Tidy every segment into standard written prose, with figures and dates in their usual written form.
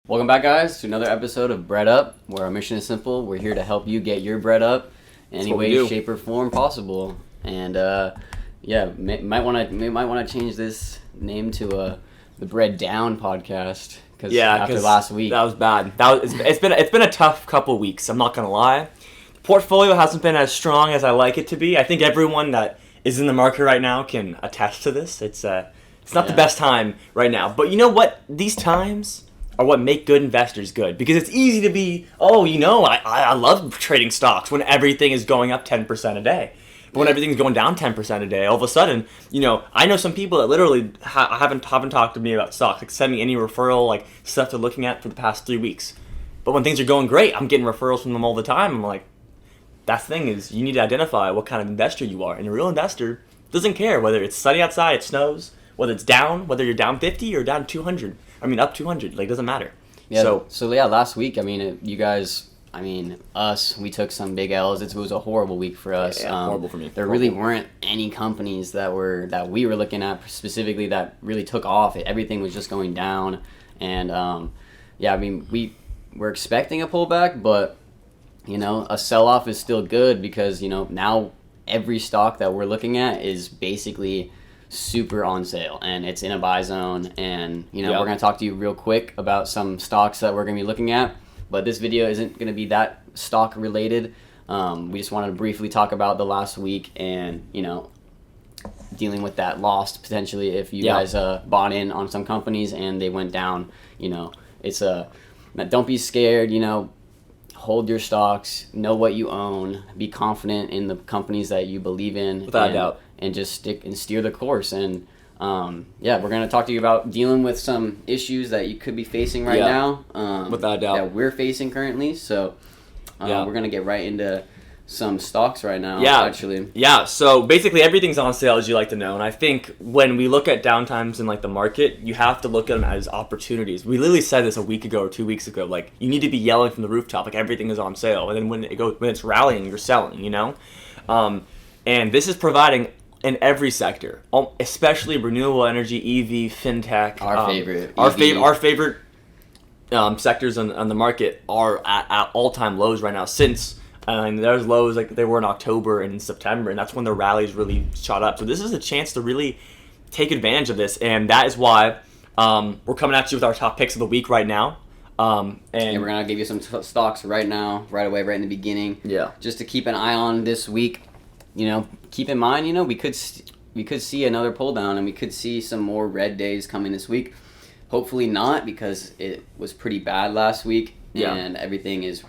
Welcome back, guys, to another episode of Bread Up, where our mission is simple. We're here to help you get your bread up in any way, shape, or form possible. And might want to change this name to the Bread Down podcast. After last week, that was bad. It's been a tough couple weeks. I'm not gonna lie. The portfolio hasn't been as strong as I like it to be. I think everyone that is in the market right now can attest to this. It's not the best time right now. But you know what? These times are what make good investors good, because it's easy to be, I love trading stocks when everything is going up 10% a day. But when everything's going down 10% a day, all of a sudden, I know some people that literally haven't talked to me about stocks, like send me any referral, like stuff they're looking at for the past 3 weeks. But when things are going great, I'm getting referrals from them all the time. I'm like, that's the thing is, you need to identify what kind of investor you are. And a real investor doesn't care whether it's sunny outside, it snows, whether it's down, whether you're down 50 or down 200. Up 200, like, doesn't matter. Yeah. So last week, you guys, us, we took some big L's. It was a horrible week for us. Horrible for me. There really weren't any companies that we were looking at specifically that really took off. Everything was just going down, and we were expecting a pullback, but a sell-off is still good because now every stock that we're looking at is basically super on sale, and it's in a buy zone, and we're going to talk to you real quick about some stocks that we're going to be looking at, but this video isn't going to be that stock related. We just wanted to briefly talk about the last week and dealing with that loss potentially if you guys bought in on some companies and they went down. It's don't be scared. Hold your stocks, know what you own, be confident in the companies that you believe in, without a doubt, and just stick and steer the course. And we're going to talk to you about dealing with some issues that you could be facing right now, without a doubt, that we're facing currently. So we're going to get right into some stocks right now, actually. Yeah, so basically everything's on sale, as you like to know, and I think when we look at downtimes in the market, you have to look at them as opportunities. We literally said this a week ago or 2 weeks ago, like, you need to be yelling from the rooftop, like, everything is on sale, and then when it's rallying, you're selling, and this is providing in every sector, especially renewable energy, EV, fintech. Our favorite sectors on the market are at all-time lows right now, since there's lows like they were in October and in September, and that's when the rallies really shot up. So this is a chance to really take advantage of this, and that is why we're coming at you with our top picks of the week right now. And we're going to give you some stocks right now, right away, right in the beginning. Yeah. Just to keep an eye on this week. Keep in mind, we could see another pull down, and we could see some more red days coming this week. Hopefully not, because it was pretty bad last week, and everything is,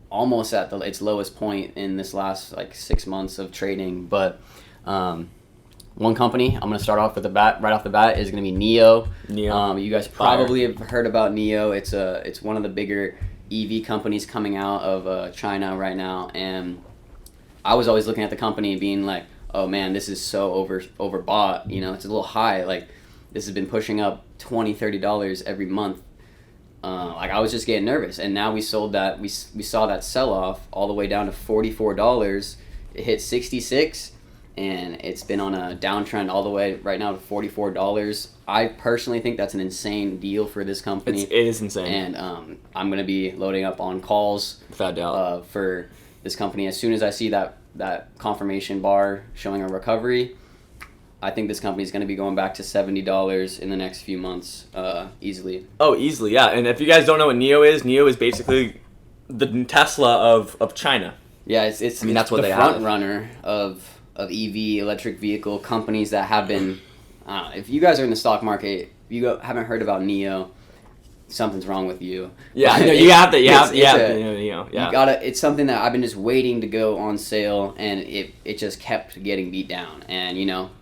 almost at its lowest point in this last 6 months of trading. But one company I'm going to start off with right off the bat is going to be NIO. You guys probably have heard about NIO. It's one of the bigger EV companies coming out of China right now, and I was always looking at the company and being like, oh man, this is so overbought. It's a little high. Like, this has been pushing up $20-$30 every month. I was just getting nervous, and now we sold that. We saw that sell off all the way down to $44. It hit 66, and it's been on a downtrend all the way right now to $44. I personally think that's an insane deal for this company. It is insane, and I'm going to be loading up on calls without doubt for this company as soon as I see that confirmation bar showing a recovery. I think this company is going to be going back to $70 in the next few months, easily. Oh, easily, yeah. And if you guys don't know what NIO is basically the Tesla of China. Yeah, it's that's what the they front runner of EV electric vehicle companies that have been. If you guys are in the stock market, if you haven't heard about NIO, something's wrong with you. Yeah, no, you have to. It's something that I've been just waiting to go on sale, and it just kept getting beat down. And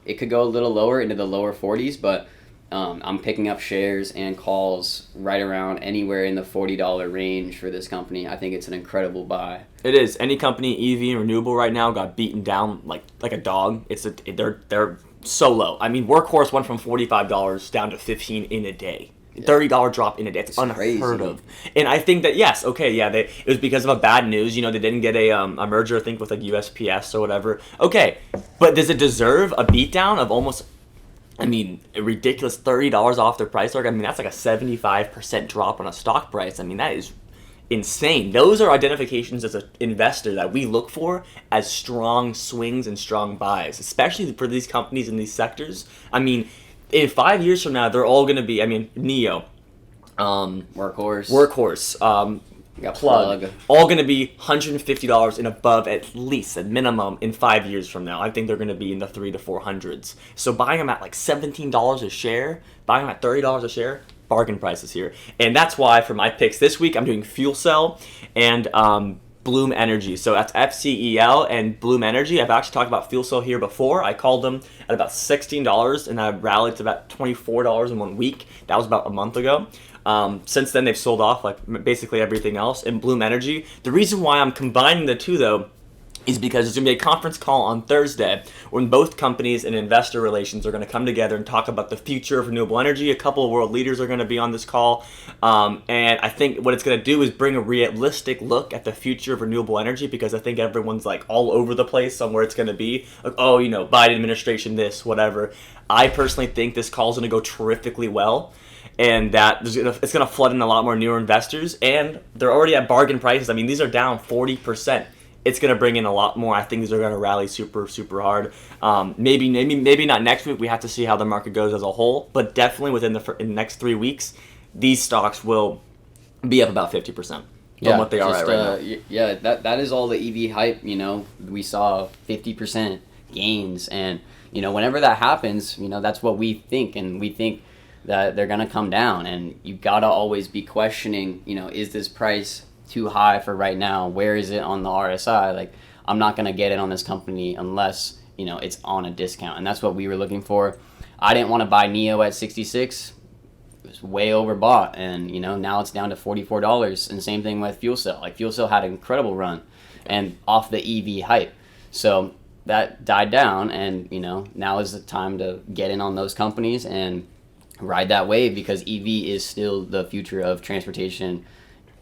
it could go a little lower into the lower 40s, but I'm picking up shares and calls right around anywhere in the $40 range for this company. I think it's an incredible buy. It is. Any company EV and renewable right now got beaten down like a dog. They're so low. Workhorse went from $45 down to $15 in a day. $30 drop in a day. It's unheard of. And I think that, it was because of a bad news. They didn't get a merger, I think, with USPS or whatever. Okay, but does it deserve a beatdown of almost I mean, a ridiculous $30 off their price target. I mean, that's like a 75% drop on a stock price. I mean, that is insane. Those are identifications as an investor that we look for as strong swings and strong buys, especially for these companies in these sectors. I mean, in 5 years from now, they're all going to be, I mean, Neo, Workhorse, Plug, all going to be $150 and above at least, at minimum, in 5 years from now. I think they're going to be in the 300 to 400s. So buying them at like $17 a share, buying them at $30 a share, bargain prices here. And that's why for my picks this week, I'm doing Fuel Cell and Bloom Energy. So that's FCEL and Bloom Energy. I've actually talked about Fuel Cell here before. I called them at about $16 and I rallied to about $24 in 1 week. That was about a month ago. Since then, they've sold off like basically everything else in Bloom Energy. The reason why I'm combining the two, though, is because there's going to be a conference call on Thursday when both companies and investor relations are going to come together and talk about the future of renewable energy. A couple of world leaders are going to be on this call. And I think what it's going to do is bring a realistic look at the future of renewable energy, because I think everyone's like all over the place on where it's going to be. Like, oh, you know, Biden administration, this, whatever. I personally think this call is going to go terrifically well, and that it's going to flood in a lot more newer investors, and they're already at bargain prices. I mean, these are down 40%. It's going to bring in a lot more. I think these are going to rally super, super hard. Maybe not next week. We have to see how the market goes as a whole, but definitely within the next 3 weeks, these stocks will be up about 50% from what they are at right now. Yeah, that is all the EV hype. You know, we saw 50% gains, and you know, whenever that happens, you know, that's what we think, and we think that they're going to come down, and you got to always be questioning, you know, is this price too high for right now? Where is it on the RSI? Like, I'm not going to get it on this company unless, you know, it's on a discount, and that's what we were looking for. I didn't want to buy Neo at 66. It was way overbought, and, you know, now it's down to $44, and same thing with Fuel Cell. Like, Fuel Cell had an incredible run, and off the EV hype. So that died down, and, you know, now is the time to get in on those companies and ride that wave, because EV is still the future of transportation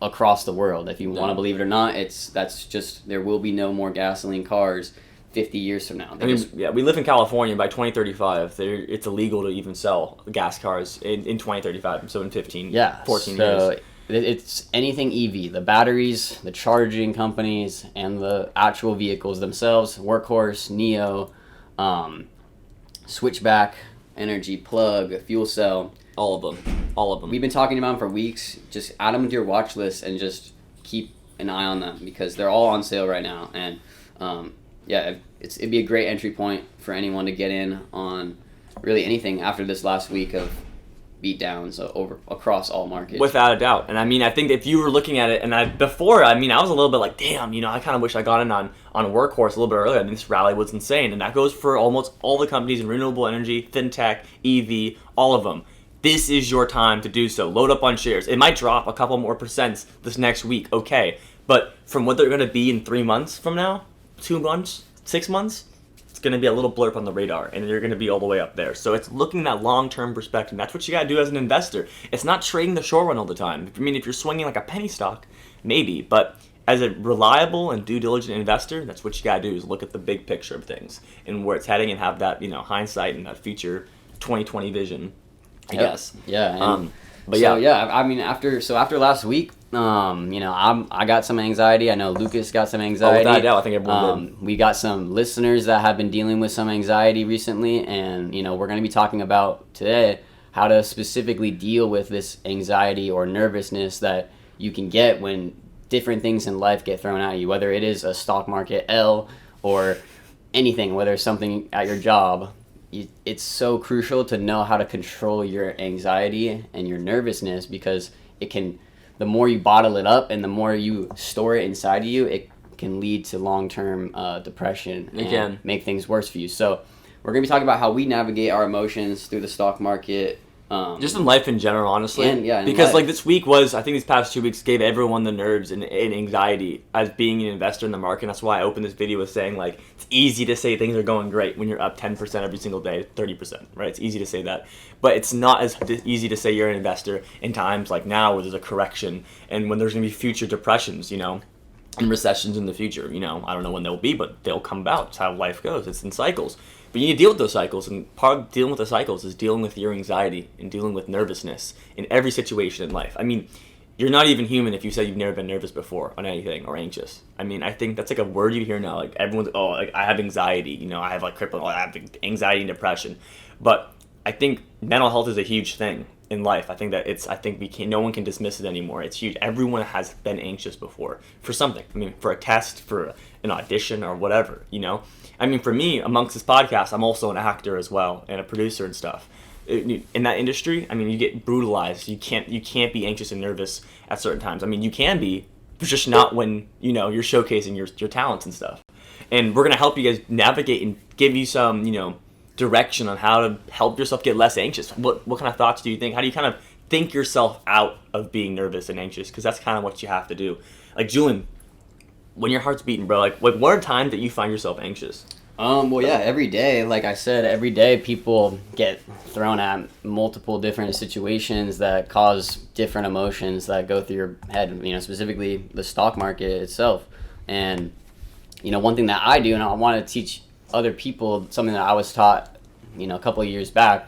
across the world. If you want to believe it or not, that's just, there will be no more gasoline cars 50 years from now. We live in California. By 2035, it's illegal to even sell gas cars in 2035. So in 14 years. It's anything EV, the batteries, the charging companies, and the actual vehicles themselves. Workhorse, Neo, Switchback Energy, Plug, Fuel Cell. All of them. We've been talking about them for weeks. Just add them to your watch list and just keep an eye on them, because they're all on sale right now. And it'd be a great entry point for anyone to get in on really anything after this last week of beatdowns across all markets. Without a doubt. And I mean, I think if you were looking at it, and I was a little bit like, damn, you know, I kind of wish I got in on Workhorse a little bit earlier. I mean, this rally was insane. And that goes for almost all the companies in renewable energy, fintech, EV, all of them. This is your time to do so. Load up on shares. It might drop a couple more percents this next week, okay. But from what they're going to be in 3 months from now, 2 months, 6 months, it's going to be a little blurb on the radar, and you're going to be all the way up there. So it's looking at that long-term perspective. That's what you got to do as an investor. It's not trading the short run all the time. I mean, if you're swinging like a penny stock, maybe. But as a reliable and due diligent investor, that's what you got to do, is look at the big picture of things and where it's heading, and have that, you know, hindsight and that future 2020 vision, I guess. Yeah. I mean, after last week, you know, I got some anxiety. I know Lucas got some anxiety. Without a doubt, I think everyone did. We got some listeners that have been dealing with some anxiety recently, and, you know, we're going to be talking about today how to specifically deal with this anxiety or nervousness that you can get when different things in life get thrown at you, whether it is a stock market L or anything, whether it's something at your job. It's so crucial to know how to control your anxiety and your nervousness, because the more you bottle it up and the more you store it inside of you, it can lead to long-term depression and make things worse for you. So we're going to be talking about how we navigate our emotions through the stock market. Just in life in general, honestly. Because like this week I think these past 2 weeks gave everyone the nerves and anxiety as being an investor in the market. That's why I opened this video with saying, like, it's easy to say things are going great when you're up 10% every single day, 30%, right? It's easy to say that. But it's not as easy to say you're an investor in times like now where there's a correction and when there's going to be future depressions, you know, and recessions in the future. You know, I don't know when they'll be, but they'll come about. It's how life goes. It's in cycles. But you need to deal with those cycles, and part of dealing with the cycles is dealing with your anxiety and dealing with nervousness in every situation in life. I mean, you're not even human if you say you've never been nervous before on anything or anxious. I mean, I think that's like a word you hear now. Like everyone's, oh, like I have anxiety. You know, I have like crippling, I have anxiety and depression. But I think mental health is a huge thing in life. I think that no one can dismiss it anymore. It's huge. Everyone has been anxious before for something. I mean, for a test, for an audition, or whatever. You know, I mean, for me, amongst this podcast, I'm also an actor as well and a producer and stuff. In that industry, I mean, you get brutalized. You can't be anxious and nervous at certain times. I mean, you can be, but just not when you're showcasing your talents and stuff. And we're gonna help you guys navigate and give you some direction on how to help yourself get less anxious. What kind of thoughts do you think? How do you kind of think yourself out of being nervous and anxious? Because that's kind of what you have to do. Like Julian, when your heart's beating, bro, like what are times that you find yourself anxious? Well, yeah, every day, like I said, every day people get thrown at multiple different situations that cause different emotions that go through your head, specifically the stock market itself. And, one thing that I do, and I want to teach other people something that I was taught, a couple of years back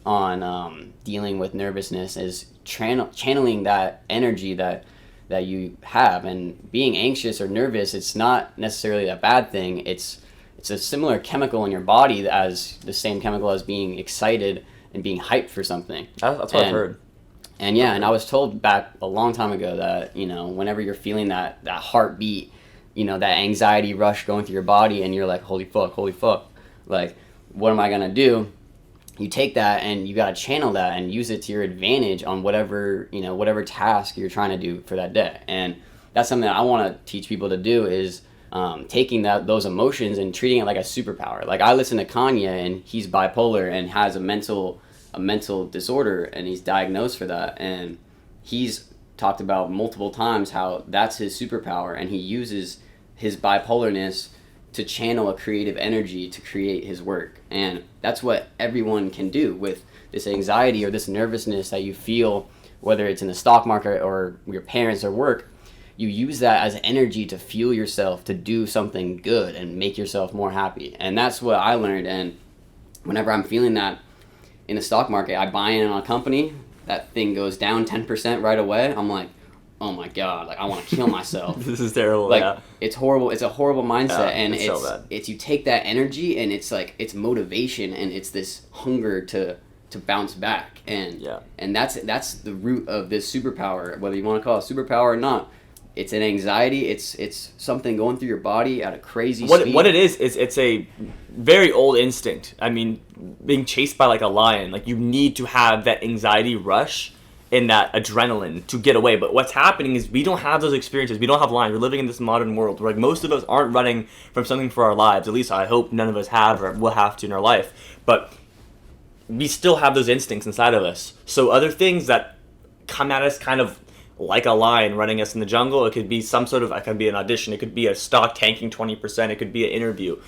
on dealing with nervousness is channeling that energy that you have. And being anxious or nervous, it's not necessarily a bad thing. It's a similar chemical in your body as the same chemical as being excited and being hyped for something. That's what I've heard. And yeah, and I was told back a long time ago that, whenever you're feeling that heartbeat, that anxiety rush going through your body and you're like, holy fuck, like, what am I going to do? You take that and you got to channel that and use it to your advantage on whatever task you're trying to do for that day. And that's something that I want to teach people to do is taking those emotions and treating it like a superpower. Like I listen to Kanye and he's bipolar and has a mental disorder and he's diagnosed for that, and he's talked about multiple times how that's his superpower, and he uses his bipolarness to channel a creative energy to create his work. And that's what everyone can do with this anxiety or this nervousness that you feel, whether it's in the stock market or your parents or work. You use that as energy to fuel yourself to do something good and make yourself more happy. And that's what I learned. And whenever I'm feeling that in the stock market, I buy in on a company, that thing goes down 10% right away. I'm like, oh my God, like I want to kill myself. This is terrible. Like yeah. It's horrible. It's a horrible mindset. And it's you take that energy and it's like, it's motivation and it's this hunger to bounce back. And that's the root of this superpower, whether you want to call it a superpower or not. It's an anxiety. It's something going through your body at a crazy speed. What it is it's a very old instinct. I mean, being chased by like a lion, like you need to have that anxiety rush and that adrenaline to get away. But what's happening is we don't have those experiences. We don't have lions. We're living in this modern world where like most of us aren't running from something for our lives. At least I hope none of us have or will have to in our life. But we still have those instincts inside of us. So other things that come at us kind of like a lion running us in the jungle. It could be it could be an audition. It could be a stock tanking 20%. It could be an interview.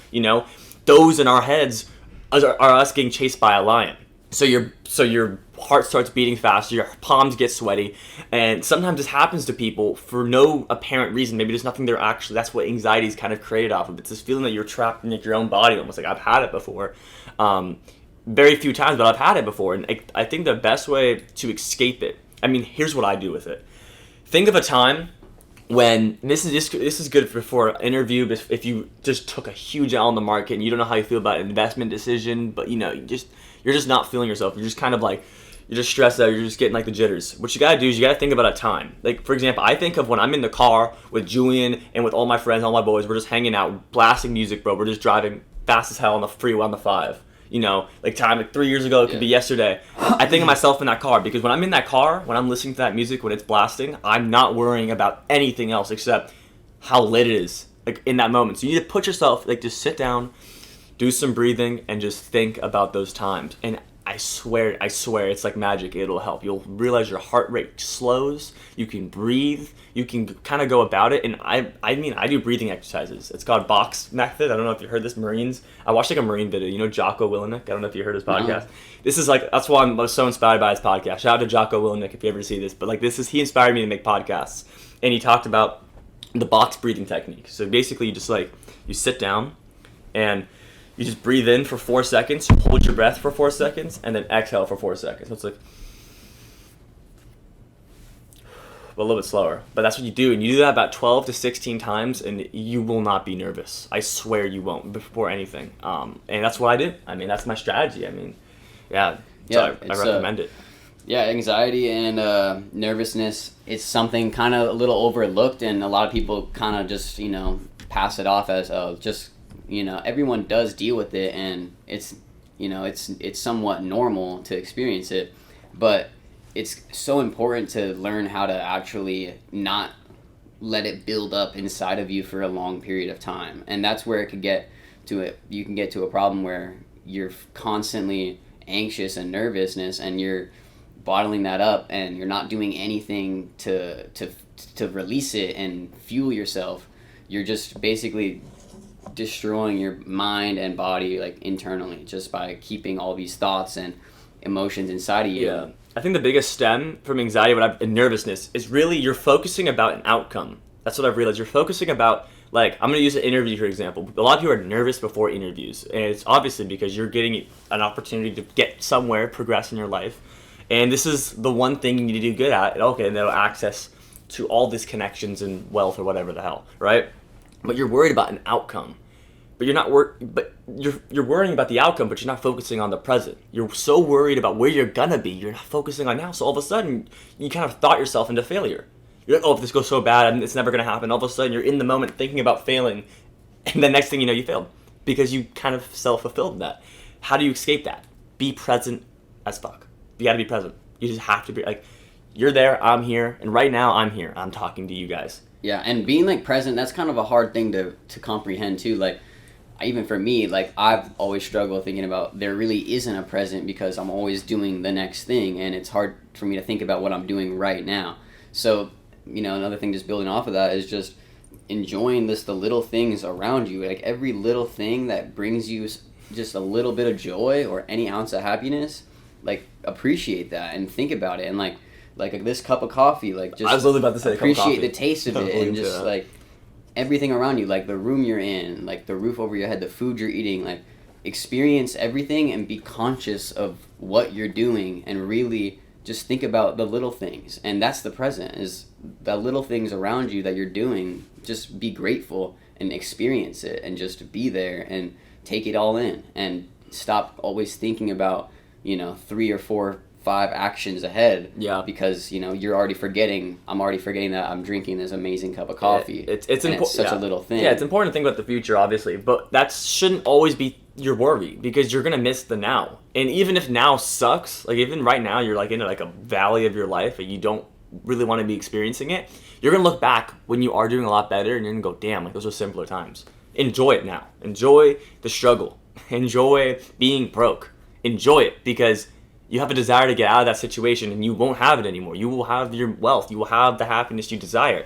Those in our heads are us getting chased by a lion. So your heart starts beating faster. Your palms get sweaty, and sometimes this happens to people for no apparent reason. Maybe there's nothing there actually. That's what anxiety is kind of created off of. It's this feeling that you're trapped in your own body, almost like I've had it before. Very few times, but I've had it before, and I think the best way to escape it. I mean, here's what I do with it. Think of a time when this is good for an interview. But if you just took a huge L in the market and you don't know how you feel about an investment decision, but you're just not feeling yourself. You're just kind of like you're just stressed out. You're just getting like the jitters. What you gotta do is you gotta think about a time. Like for example, I think of when I'm in the car with Julian and with all my friends, all my boys. We're just hanging out, blasting music, bro. We're just driving fast as hell on the freeway on the 5. Like 3 years ago, it could be yesterday. I think of myself in that car because when I'm in that car, when I'm listening to that music, when it's blasting, I'm not worrying about anything else except how lit it is, like in that moment. So you need to put yourself, like just sit down, do some breathing, and just think about those times. And I swear, it's like magic. It'll help. You'll realize your heart rate slows. You can breathe. You can kind of go about it. And I do breathing exercises. It's called box method. I don't know if you heard this. Marines. I watched like a Marine video. Jocko Willenick. I don't know if you heard his podcast. No. This is like, that's why I was so inspired by his podcast. Shout out to Jocko Willenick if you ever see this. But like he inspired me to make podcasts. And he talked about the box breathing technique. So basically you just like, you sit down and You just breathe in for 4 seconds, hold your breath for 4 seconds, and then exhale for 4 seconds. So it's like a little bit slower. But that's what you do. And you do that about 12 to 16 times, and you will not be nervous. I swear you won't before anything. And that's what I do. I mean, that's my strategy. I mean, yeah. So I recommend it. Yeah, anxiety and nervousness, it's something kind of a little overlooked, and a lot of people kind of just, pass it off as just, everyone does deal with it, and it's, it's somewhat normal to experience it, but it's so important to learn how to actually not let it build up inside of you for a long period of time. And that's where it could get to it. You can get to a problem where you're constantly anxious and nervousness, and you're bottling that up, and you're not doing anything to release it and fuel yourself. You're just basically destroying your mind and body, like, internally, just by keeping all these thoughts and emotions inside of you. Yeah. I think the biggest stem from anxiety and nervousness is really you're focusing about an outcome. That's what I've realized. You're focusing about, like, I'm going to use an interview, for example. A lot of people are nervous before interviews, and it's obviously because you're getting an opportunity to get somewhere, progress in your life. And this is the one thing you need to do good at. Okay, and they'll access to all these connections and wealth or whatever the hell, right? But you're worried about an outcome. But you're not you're worrying about the outcome, but you're not focusing on the present. You're so worried about where you're gonna be, you're not focusing on now. So all of a sudden, you kind of thought yourself into failure. You're like, oh, if this goes so bad, it's never gonna happen. All of a sudden, you're in the moment thinking about failing, and the next thing you know, you failed because you kind of self-fulfilled that. How do you escape that? Be present as fuck. You gotta be present. You just have to be like, you're there, I'm here, and right now I'm here. I'm talking to you guys. Yeah, and being, like, present, that's kind of a hard thing to comprehend too. Like, even for me, like, I've always struggled thinking about there really isn't a present because I'm always doing the next thing, and it's hard for me to think about what I'm doing right now. So, another thing just building off of that is just enjoying the little things around you. Like, every little thing that brings you just a little bit of joy or any ounce of happiness, like, appreciate that and think about it. And like this cup of coffee, like, just I was literally about to say appreciate the taste of it, and just like everything around you, like the room you're in, like the roof over your head, the food you're eating, like, experience everything and be conscious of what you're doing, and really just think about the little things. And that's the present, is the little things around you that you're doing. Just be grateful and experience it, and just be there and take it all in, and stop always thinking about 3 or 4, 5 actions ahead. Yeah. Because you're already forgetting. I'm already forgetting that I'm drinking this amazing cup of coffee. It's such a little thing. Yeah, it's important to think about the future, obviously, but that shouldn't always be your worry, because you're gonna miss the now. And even if now sucks, like, even right now you're like in like a valley of your life and you don't really want to be experiencing it, you're gonna look back when you are doing a lot better and you're gonna go, damn, like, those are simpler times. Enjoy it now. Enjoy the struggle. Enjoy being broke. Enjoy it, because you have a desire to get out of that situation, and you won't have it anymore. You will have your wealth. You will have the happiness you desire.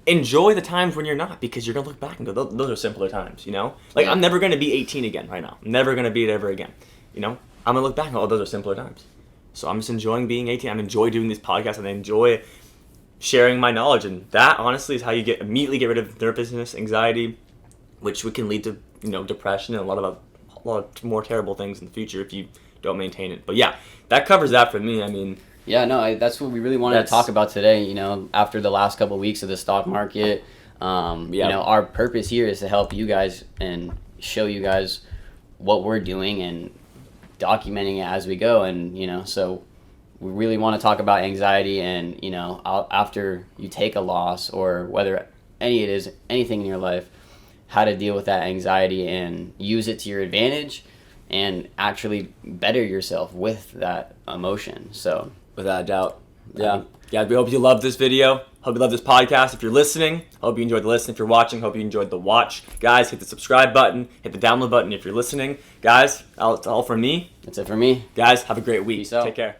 Enjoy the times when you're not, because you're going to look back and go, those are simpler times, Like, yeah. I'm never going to be 18 again right now. I'm never going to be it ever again, I'm going to look back and go, oh, those are simpler times. So I'm just enjoying being 18. I'm enjoying doing these podcasts, and I enjoy sharing my knowledge. And that, honestly, is how you immediately get rid of nervousness, anxiety, which can lead to, depression and a lot of more terrible things in the future if you don't maintain it. But yeah, that covers that for me. I mean, yeah, no, that's what we really wanted to talk about today. After the last couple of weeks of the stock market, our purpose here is to help you guys and show you guys what we're doing and documenting it as we go. And so we really want to talk about anxiety, and after you take a loss, or whether anything in your life, how to deal with that anxiety and use it to your advantage, and actually better yourself with that emotion. So, without a doubt. Yeah. We hope you loved this video. Hope you love this podcast. If you're listening, hope you enjoyed the listen. If you're watching, hope you enjoyed the watch. Guys, hit the subscribe button. Hit the download button if you're listening. Guys, that's all from me. That's it for me. Guys, have a great week. Peace out. Take care.